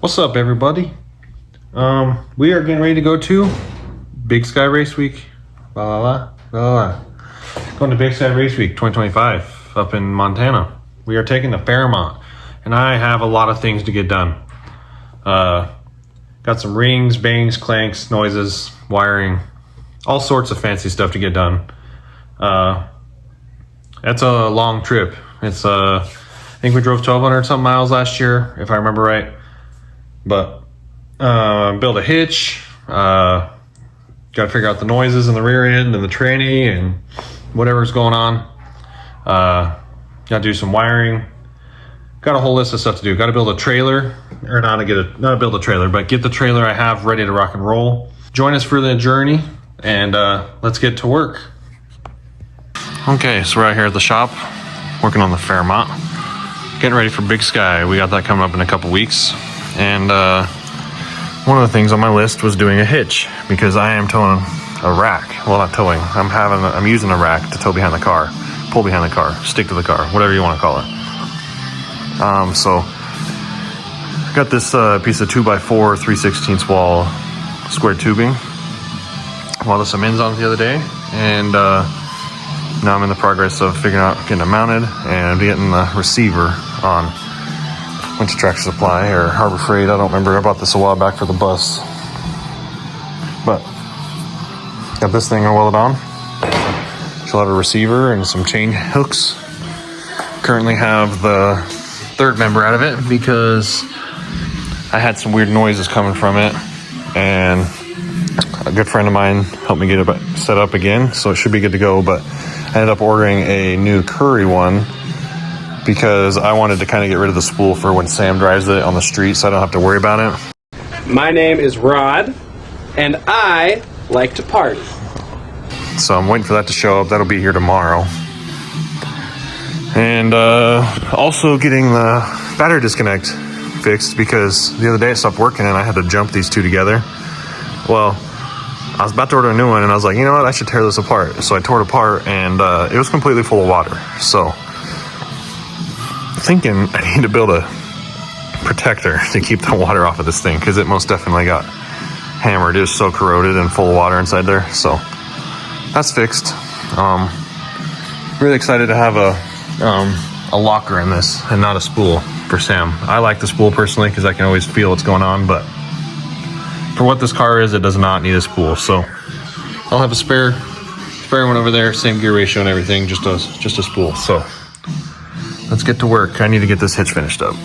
What's up, everybody? We are getting ready to go to Big Sky Race Week. Going to Big Sky Race Week 2025 up in Montana. We are taking the Fairmont, and I have a lot of things to get done. Got some rings, bangs, clanks, noises, wiring, all sorts of fancy stuff to get done. That's a long trip. It's I think we drove 1,200 something miles last year, if I remember right. But build a hitch, got to figure out the noises in the rear end and the tranny and whatever's going on. Got to do some wiring. Got a whole list of stuff to do. Got to build a trailer, or not build a trailer, but get the trailer I have ready to rock and roll. Join us for the journey, and let's get to work. Okay, so we're out here at the shop, working on the Fairmont, getting ready for Big Sky. We got that coming up in a couple weeks. And one of the things on my list was doing a hitch, because I am towing a rack. Well, not towing. I'm using a rack to tow behind the car, pull behind the car, stick to the car, whatever you want to call it. So I got this piece of 2x4 3/16 wall square tubing. Welded some ends on it the other day, and now I'm in the progress of figuring out getting it mounted and getting the receiver on. Went to Tractor Supply or Harbor Freight, I don't remember. I bought this a while back for the bus. But got this thing welded on. Still have a receiver and some chain hooks. Currently have the third member out of it because I had some weird noises coming from it, and a good friend of mine helped me get it set up again, so it should be good to go. But I ended up ordering a new Curry one because I wanted to kind of get rid of the spool for when Sam drives it on the street, so I don't have to worry about it. My name is Rod, and I like to party. So I'm waiting for that to show up. That'll be here tomorrow. And also getting the battery disconnect fixed, because the other day it stopped working and I had to jump these two together. Well, I was about to order a new one and I was like, you know what, I should tear this apart. So I tore it apart, and it was completely full of water. So thinking I need to build a protector to keep the water off of this thing, because it most definitely got hammered. It was so corroded and full of water inside there. So that's fixed. Really excited to have a locker in this and not a spool for Sam. I like the spool personally because I can always feel what's going on, but for what this car is, it does not need a spool. So I'll have a spare one over there, same gear ratio and everything, just a spool. So let's get to work. I need to get this hitch finished up.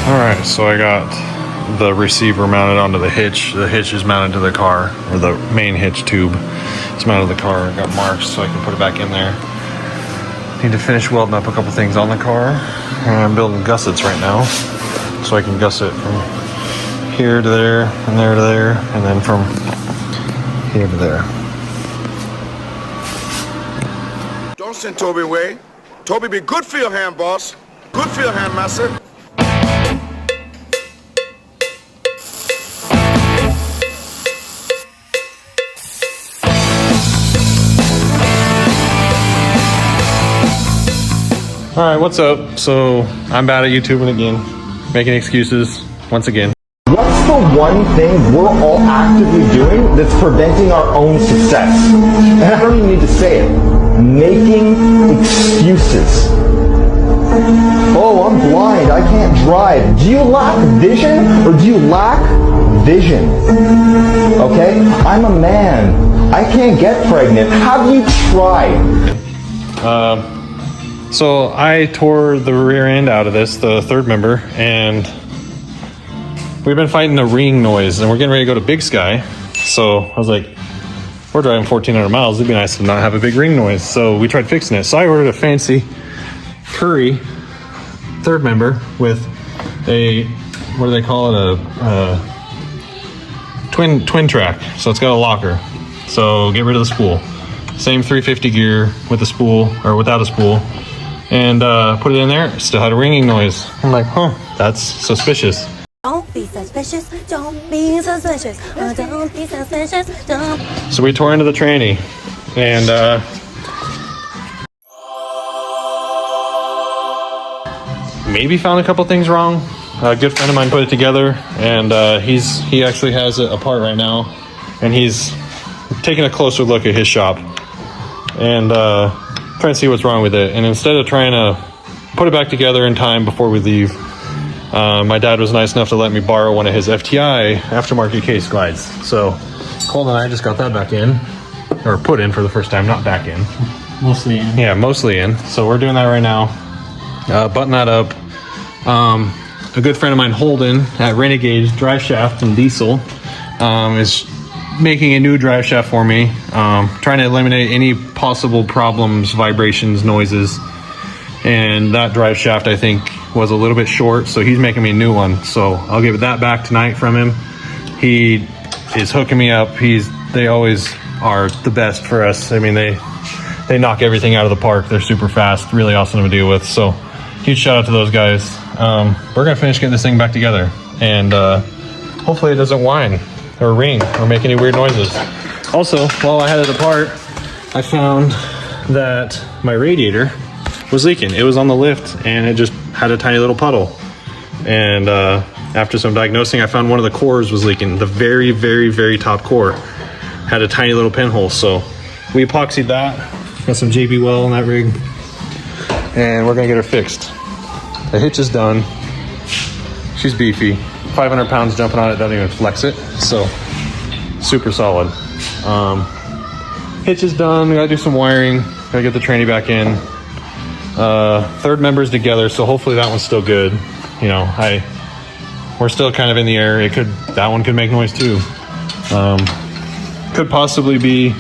Alright, so I got the receiver mounted onto the hitch. The hitch is mounted to the car, or the main hitch tube is mounted to the car. I got marks so I can put it back in there. Need to finish welding up a couple things on the car. And I'm building gussets right now, so I can gusset from here to there, and there to there, and then from here to there. Don't send Toby away. Toby be good for your hand, boss. Good for your hand, master. All right, what's up? So I'm bad at YouTubing again, making excuses once again. What's the one thing we're all actively doing that's preventing our own success? And I don't even need to say it. Making excuses. Oh, I'm blind. I can't drive. Do you lack vision or do you lack vision? Okay? I'm a man. I can't get pregnant. Have you tried? So I tore the rear end out of this, the third member, and we've been fighting a ringing noise, and we're getting ready to go to Big Sky. So I was like, we're driving 1,400 miles. It'd be nice to not have a big ring noise. So we tried fixing it. So I ordered a fancy Curry third member with a, what do they call it? A twin track. So it's got a locker. So get rid of the spool. Same 350 gear with a spool or without a spool. And put it in there. Still had a ringing noise. I'm like, huh, that's suspicious. Don't be suspicious, don't be suspicious, don't be suspicious, don't. So we tore into the tranny, and maybe found a couple things wrong. A good friend of mine put it together, and he actually has it apart right now, and he's taking a closer look at his shop, and trying to see what's wrong with it. And instead of trying to put it back together in time before we leave, my dad was nice enough to let me borrow one of his FTI aftermarket case glides. So Colton and I just got that back in, or put in for the first time, not back in. Mostly in. Yeah, mostly in. So we're doing that right now. Button that up. A good friend of mine, Holden, at Renegade Drive Shaft and Diesel, is making a new drive shaft for me. Trying to eliminate any possible problems, vibrations, noises. And that drive shaft, I think, was a little bit short, so he's making me a new one. So I'll give that back tonight from him. He is hooking me up. They always are the best for us. I mean, they knock everything out of the park. They're super fast, really awesome to deal with. So huge shout out to those guys. We're gonna finish getting this thing back together, and hopefully it doesn't whine or ring or make any weird noises. Also, while I had it apart, I found that my radiator was leaking. It was on the lift and it just had a tiny little puddle. And after some diagnosing, I found one of the cores was leaking. The very, very, very top core had a tiny little pinhole. So we epoxied that. Got some JB Well in that rig, and we're gonna get her fixed. The hitch is done. She's beefy. 500 pounds jumping on it, doesn't even flex it. So super solid. Hitch is done. We gotta do some wiring. Gotta get the tranny back in. Third member's together, so hopefully that one's still good. You know, we're still kind of in the air. That one could make noise too. Could possibly be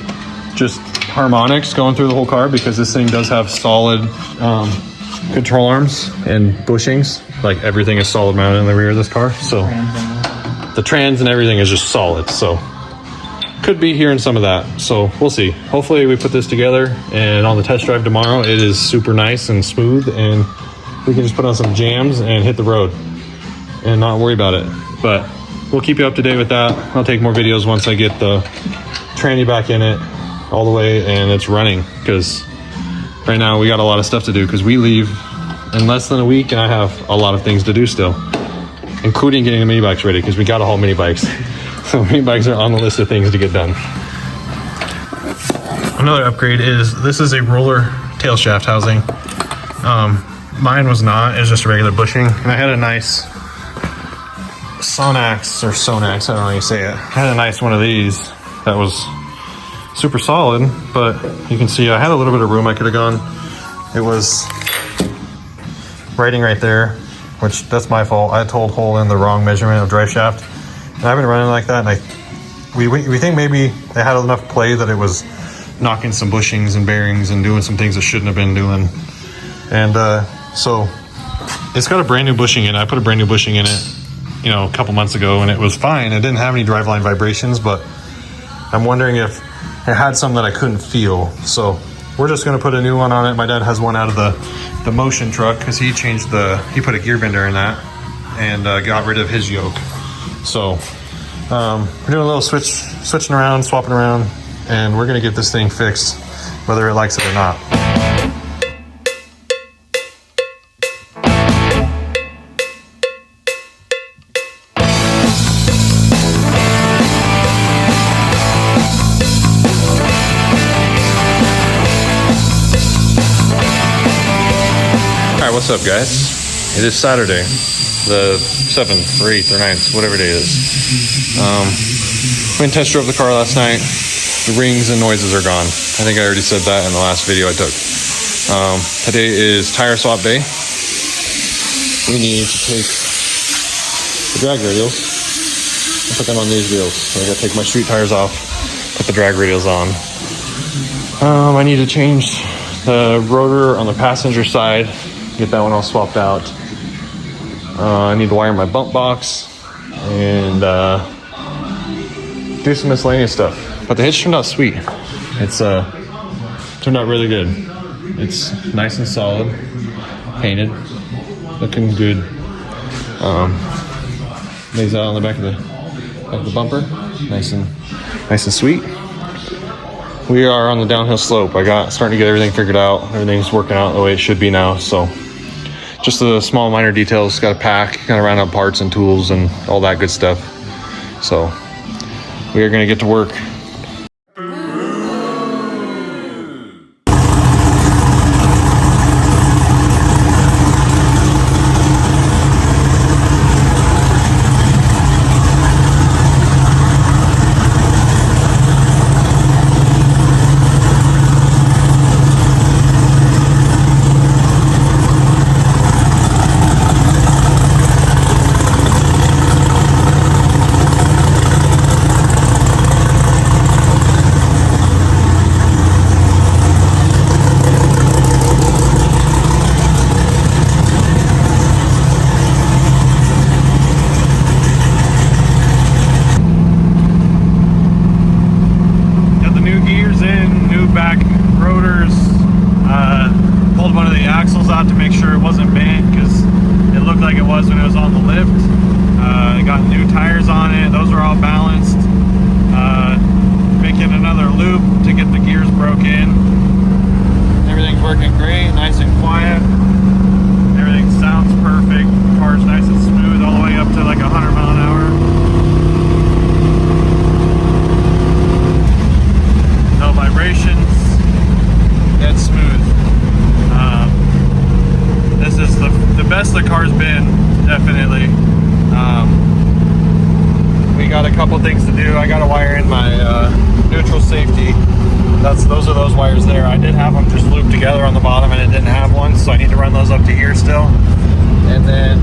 just harmonics going through the whole car, because this thing does have solid control arms and bushings. Like everything is solid mounted in the rear of this car. So the trans and everything is just solid. So could be hearing some of that. So we'll see. Hopefully we put this together, and on the test drive tomorrow, it is super nice and smooth, and we can just put on some jams and hit the road and not worry about it. But we'll keep you up to date with that. I'll take more videos once I get the tranny back in it all the way and it's running, because right now we got a lot of stuff to do, because we leave in less than a week and I have a lot of things to do still, including getting the mini bikes ready, because we got to haul mini bikes. So mini bikes are on the list of things to get done. Another upgrade is, this is a roller tail shaft housing. Mine was not, it was just a regular bushing, and I had a nice Sonax, I don't know how you say it. I had a nice one of these that was super solid, but you can see I had a little bit of room I could have gone. It was writing right there, which that's my fault. I told Holden the wrong measurement of drive shaft, and I've been running like that, and we think maybe they had enough play that it was knocking some bushings and bearings and doing some things it shouldn't have been doing. And so it's got a brand new bushing in it. I put a brand new bushing in it, you know, a couple months ago, and it was fine. It didn't have any driveline vibrations, but I'm wondering if it had some that I couldn't feel. So we're just gonna put a new one on it. My dad has one out of the motion truck, because he put a gear bender in that and got rid of his yoke. So we're doing a little switching around, swapping around, and we're gonna get this thing fixed, whether it likes it or not. what's up, guys? It is Saturday, the 7th or 8th or 9th, whatever day it is. Went and test drove the car last night. The rings and noises are gone. I think I already said that in the last video I took. Today is tire swap day. We need to take the drag radials and put them on these wheels. So I gotta take my street tires off, put the drag radials on. I need to change the rotor on the passenger side, get that one all swapped out. I need to wire my bump box and do some miscellaneous stuff. But the hitch turned out sweet. It's turned out really good. It's nice and solid, painted, looking good. Lays out on the back of the bumper, nice and sweet. We are on the downhill slope. Starting to get everything figured out. Everything's working out the way it should be now. So just the small minor details, got to pack, kind of round up parts and tools and all that good stuff. So we are going to get to work. Back rotors, pulled one of the axles out to make sure it wasn't bent because it looked like it was when it was on the lift. Got new tires on it, those are all balanced. Making another loop to get the gears broke in. Everything's working great, nice and quiet. Everything sounds perfect. The car's nice and smooth all the way up to like 100 miles an hour. No vibrations, dead smooth. This is the best the car's been, definitely. We got a couple things to do. I got to wire in my neutral safety. Those are those wires there. I did have them just looped together on the bottom and it didn't have one, so I need to run those up to here still. And then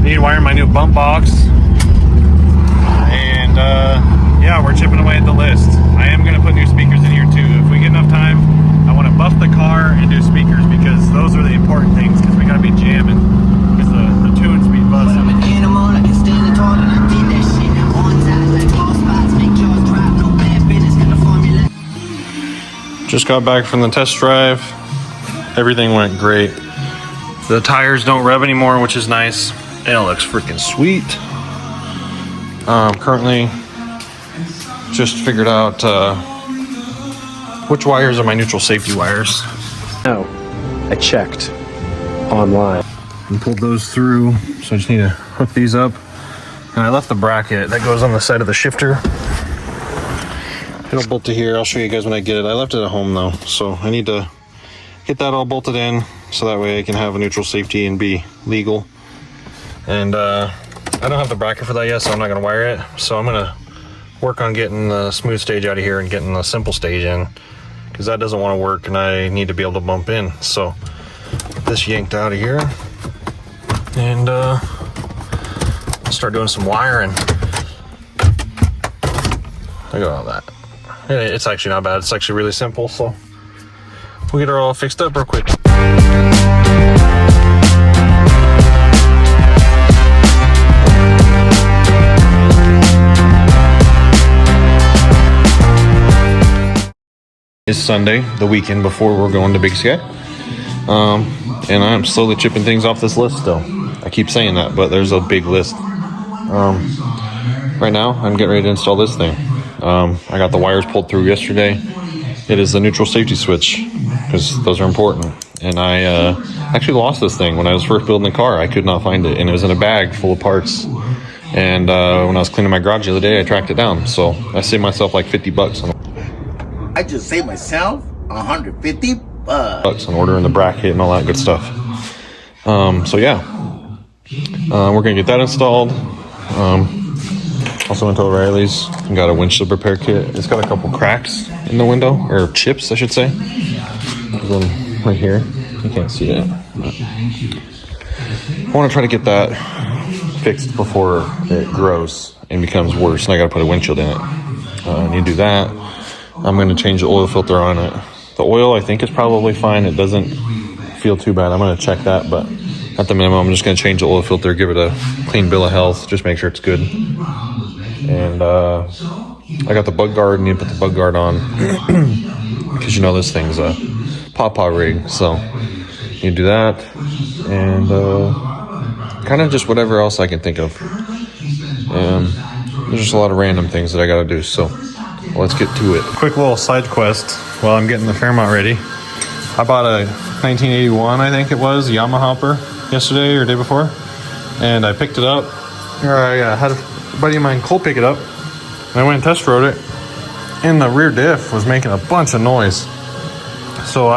need to wire my new bump box. And yeah, we're chipping away at the list. I am going to put new speakers in here too. If we get enough time, I want to buff the car and do speakers because those are the important things because we got to be jamming because the tunes be buzzing. I'm an animal, I can stand it tall and I did that shit. On time, like all spots, make jaws drop, no bad business, got the formula. Just got back from the test drive. Everything went great. The tires don't rev anymore, which is nice. It looks freaking sweet. Currently just figured out which wires are my neutral safety wires. No, I checked online and pulled those through, so I just need to hook these up. And I left the bracket that goes on the side of the shifter. It'll bolt to here. I'll show you guys when I get it. I left it at home though, so I need to get that all bolted in so that way I can have a neutral safety and be legal. And I don't have the bracket for that yet, so I'm not going to wire it. So I'm going to work on getting the smooth stage out of here and getting the simple stage in because that doesn't want to work and I need to be able to bump in. So this yanked out of here and I'll start doing some wiring. Look at all that. It's actually not bad. It's actually really simple. So we'll get her all fixed up real quick. It's Sunday, the weekend before we're going to Big Sky. And I'm slowly chipping things off this list still. I keep saying that, but there's a big list. Right now, I'm getting ready to install this thing. I got the wires pulled through yesterday. It is the neutral safety switch, because those are important. And I actually lost this thing when I was first building the car. I could not find it, and it was in a bag full of parts. And when I was cleaning my garage the other day, I tracked it down. So I saved myself like $50 on it. I just saved myself $150 bucks on ordering the bracket and all that good stuff. So yeah, we're gonna get that installed. Also went to O'Reilly's and got a windshield repair kit. It's got a couple cracks in the window, or chips I should say. Then right here, you can't see it. I want to try to get that fixed before it grows and becomes worse, and I got to put a windshield in it. I need to do that. I'm going to change the oil filter on it. The oil I think is probably fine. It doesn't feel too bad. I'm going to check that, but at the minimum, I'm just going to change the oil filter, give it a clean bill of health, just make sure it's good. And I got the bug guard, and you put the bug guard on because you know this thing's a pawpaw rig, so you do that, and kind of just whatever else I can think of. There's just a lot of random things that I got to do, so let's get to it. Quick little side quest while I'm getting the Fairmont ready. I bought a 1981, I think it was, Yamaha hopper yesterday or day before, and I picked it up. I had a buddy of mine, Cole, pick it up, and I went and test rode it, and the rear diff was making a bunch of noise. So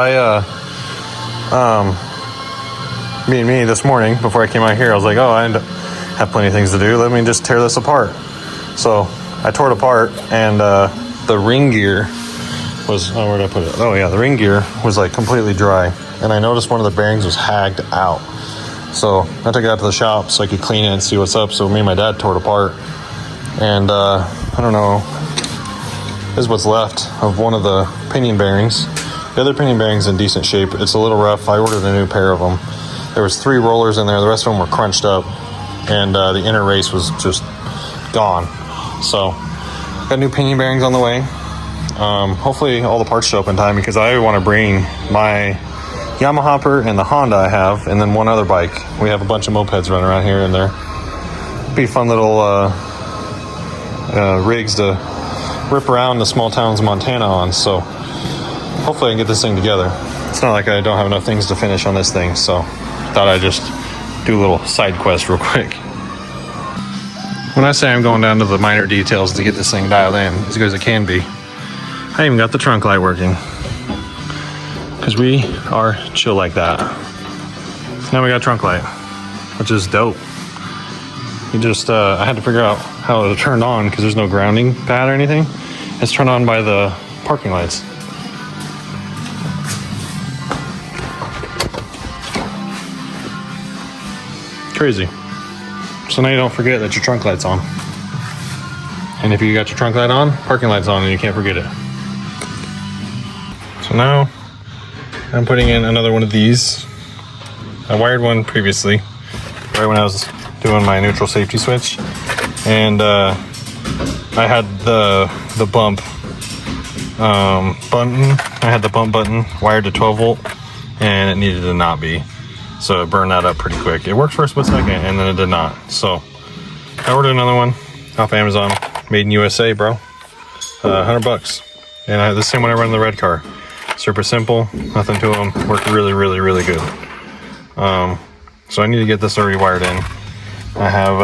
me this morning before I came out here, I was like, oh, I have plenty of things to do. Let me just tear this apart. So I tore it apart, and the ring gear was, where did I put it? Oh yeah, the ring gear was like completely dry, and I noticed one of the bearings was hagged out. So I took it out to the shop so I could clean it and see what's up. So me and my dad tore it apart, and I don't know, this is what's left of one of the pinion bearings. The other pinion bearing's in decent shape. It's a little rough. I ordered a new pair of them. There was 3 rollers in there. The rest of them were crunched up, and the inner race was just gone. So got new pinion bearings on the way. Hopefully all the parts show up in time, because I want to bring my Yamaha hopper and the Honda I have, and then one other bike. We have a bunch of mopeds running around here, and they're be fun little rigs to rip around the small towns of Montana on. So hopefully I can get this thing together. It's not like I don't have enough things to finish on this thing, so thought I'd just do a little side quest real quick. When I say I'm going down to the minor details to get this thing dialed in as good as it can be, I even got the trunk light working, because we are chill like that. Now we got trunk light, which is dope. You just, I had to figure out how to turn on, because there's no grounding pad or anything. It's turned on by the parking lights. Crazy. So now you don't forget that your trunk light's on. And if you got your trunk light on, parking light's on, and you can't forget it. So now I'm putting in another one of these. I wired one previously, right when I was doing my neutral safety switch, and I had the bump button. I had the bump button wired to 12 volt, and it needed to not be. So it burned that up pretty quick. It worked for a split second, and then it did not. So I ordered another one off Amazon, made in USA, bro. $100. And I have the same one I run in the red car. Super simple, nothing to them. Worked really, really, really good. So I need to get this already wired in. I have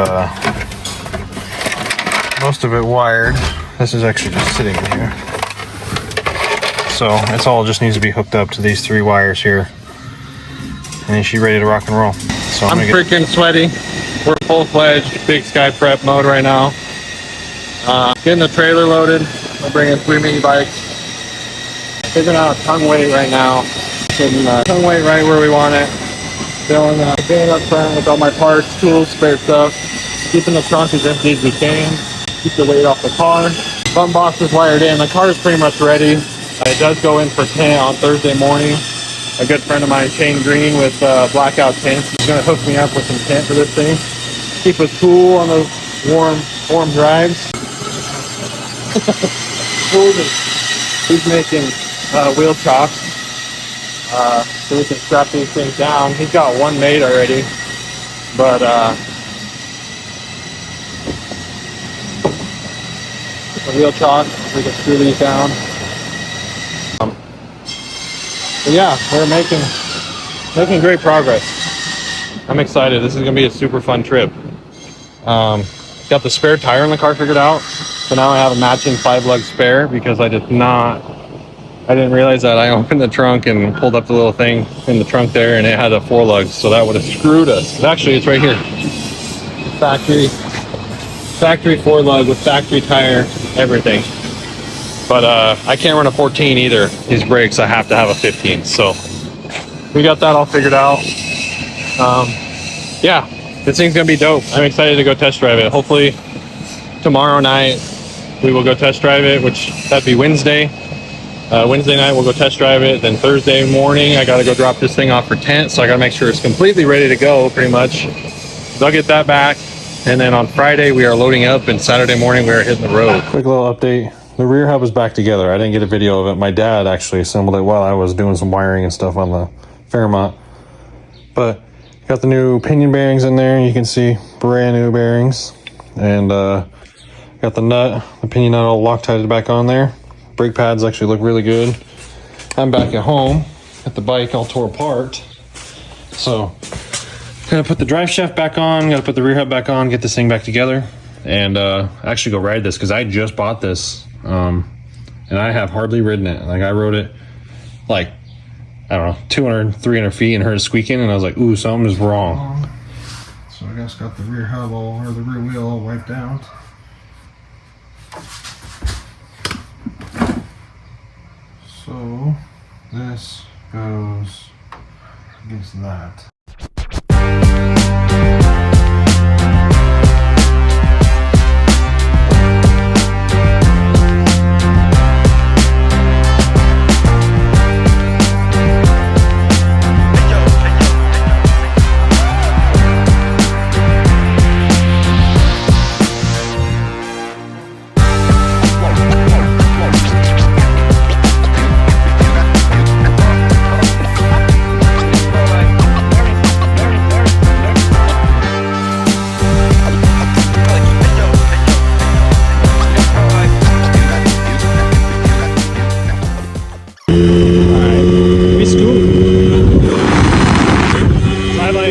most of it wired. This is actually just sitting in here. So it's all just needs to be hooked up to these 3 wires here. And then she's ready to rock and roll. So I'm freaking sweaty. We're full-fledged Big Sky prep mode right now. Getting the trailer loaded. I'm bringing 3 mini bikes. Figuring out tongue weight right now. Getting tongue weight right where we want it. Filling the bin up front with all my parts, tools, spare stuff. Keeping the trunk as empty as we can. Keep the weight off the car. Bump box is wired in. The car is pretty much ready. It does go in for tint on Thursday morning. A good friend of mine, Shane Green, with Blackout Tints, he's going to hook me up with some tint for this thing. Keep us cool on those warm drives. He's making wheel chocks so we can strap these things down. He's got one made already, but the wheel chock, we can screw these down. But yeah, we're making great progress. I'm excited. This is gonna be a super fun trip. Got the spare tire in the car figured out, so now I have a matching 5-lug spare, because I I didn't realize that. I opened the trunk and pulled up the little thing in the trunk there, and it had a 4-lug, so that would have screwed us. Actually, it's right here. Factory 4-lug with factory tire, everything. But I can't run a 14 either. These brakes, I have to have a 15. So we got that all figured out. Yeah, this thing's gonna be dope. I'm excited to go test drive it. Hopefully tomorrow night we will go test drive it, which that'd be Wednesday. Wednesday night we'll go test drive it. Then Thursday morning I gotta go drop this thing off for tent, so I gotta make sure it's completely ready to go pretty much. So I'll get that back, and then on Friday we are loading up, and Saturday morning we are hitting the road. Quick little update. The rear hub is back together. I didn't get a video of it. My dad actually assembled it while I was doing some wiring and stuff on the Fairmont. But got the new pinion bearings in there. You can see brand new bearings. And got the nut, the pinion nut all Loctited back on there. Brake pads actually look really good. I'm back at home. Got the bike all tore apart. So gotta put the drive shaft back on, gotta put the rear hub back on, get this thing back together, and actually go ride this, because I just bought this. And I have hardly ridden it. Like, I rode it like, I don't know, 200, 300 feet and heard it squeaking, and I was like, ooh, something is wrong. So I guess got the rear hub or the rear wheel all wiped out. So this goes against that.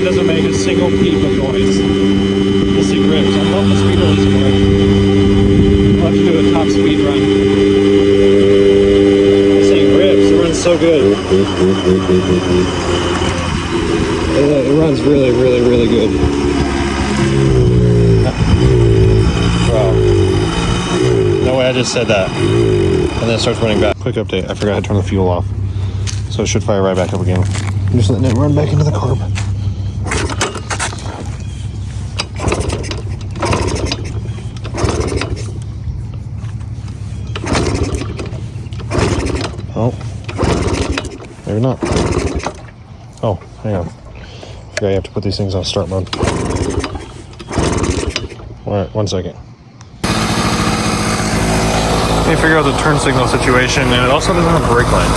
Doesn't make a single peep of noise. We'll see grips. I love the speed release more. I'll have to do a top speed run. This thing grips. It runs so good. It runs really, really, really good. Wow. No way I just said that. And then it starts running back. Quick update. I forgot to turn the fuel off. So it should fire right back up again. I'm just letting it run back into the carb. Oh, maybe not. Oh, hang on. Forgot you have to put these things on start mode. Alright, 1 second. Can't figure out the turn signal situation, and it also doesn't have a brake light.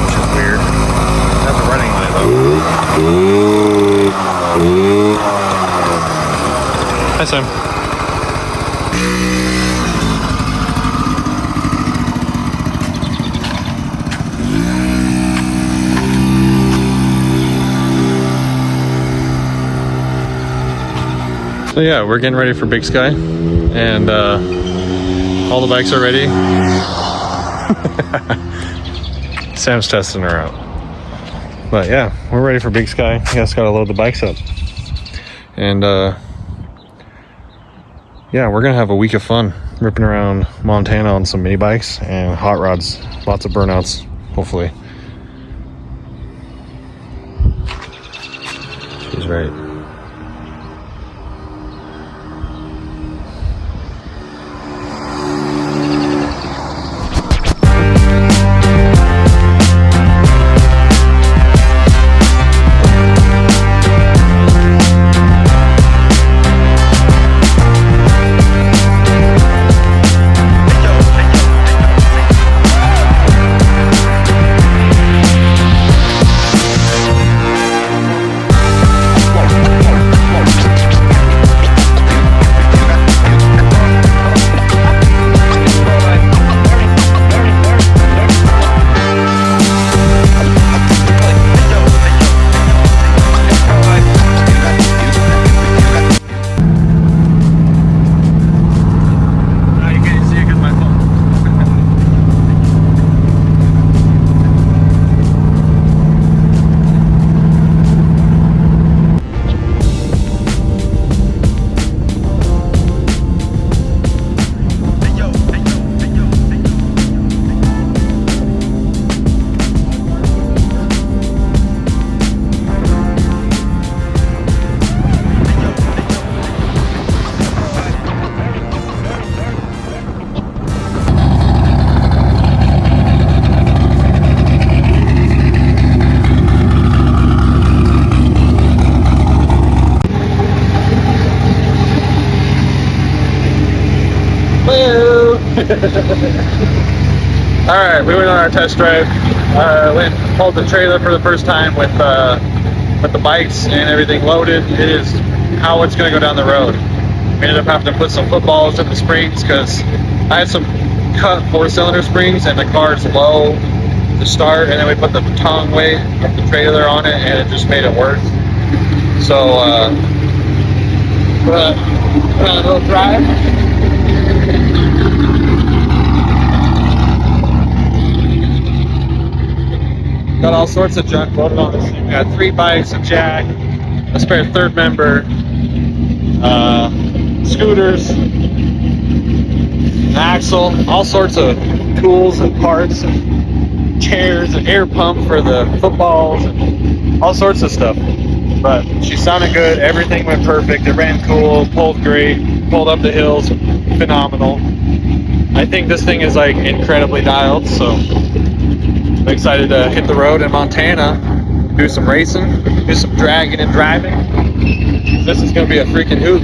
Which is weird. It has a running light though. Hi, Sam. So yeah, we're getting ready for Big Sky, and all the bikes are ready. Sam's testing her out. But yeah, we're ready for Big Sky. You guys gotta load the bikes up. And yeah, we're gonna have a week of fun ripping around Montana on some mini bikes and hot rods. Lots of burnouts, hopefully. She's right. All right, we went on our test drive. Went and pulled the trailer for the first time with the bikes and everything loaded. It is how it's going to go down the road. We ended up having to put some footballs in the springs because I had some cut 4-cylinder springs and the car's low to start, and then we put the tongue weight of the trailer on it, and it just made it worse. So put on a little drive. Got all sorts of junk loaded on this thing. We got 3 bikes, a jack, a spare third member, scooters, an axle, all sorts of tools and parts, and chairs, an air pump for the footballs, and all sorts of stuff. But she sounded good. Everything went perfect. It ran cool, pulled great, pulled up the hills, phenomenal. I think this thing is like incredibly dialed, so I'm excited to hit the road in Montana, do some racing, do some dragging and driving. This is going to be a freaking hoot.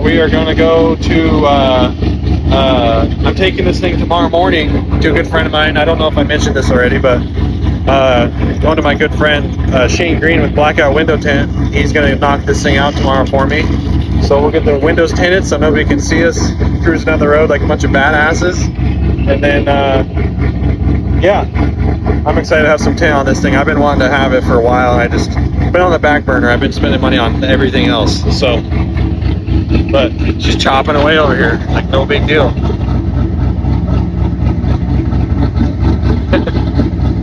We are going to go to, I'm taking this thing tomorrow morning to a good friend of mine. I don't know if I mentioned this already, but going to my good friend Shane Green with Blackout Window Tint. He's going to knock this thing out tomorrow for me. So we'll get the windows tinted so nobody can see us cruising down the road like a bunch of badasses. And then, yeah, I'm excited to have some tint on this thing. I've been wanting to have it for a while. I just been on the back burner. I've been spending money on everything else. So, but she's chopping away over here like no big deal.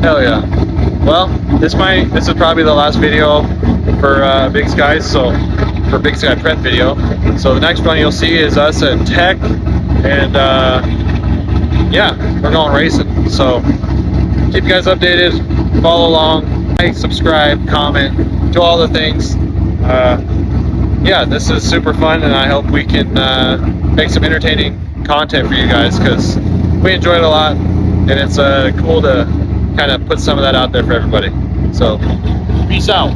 Hell yeah. Well, this is probably the last video for Big Skies, so for Big Sky Prep video. So the next one you'll see is us at Tech, and yeah, we're going racing. So keep you guys updated, follow along, like, subscribe, comment, do all the things. Yeah, this is super fun, and I hope we can make some entertaining content for you guys, because we enjoy it a lot, and it's cool to kind of put some of that out there for everybody. So, peace out.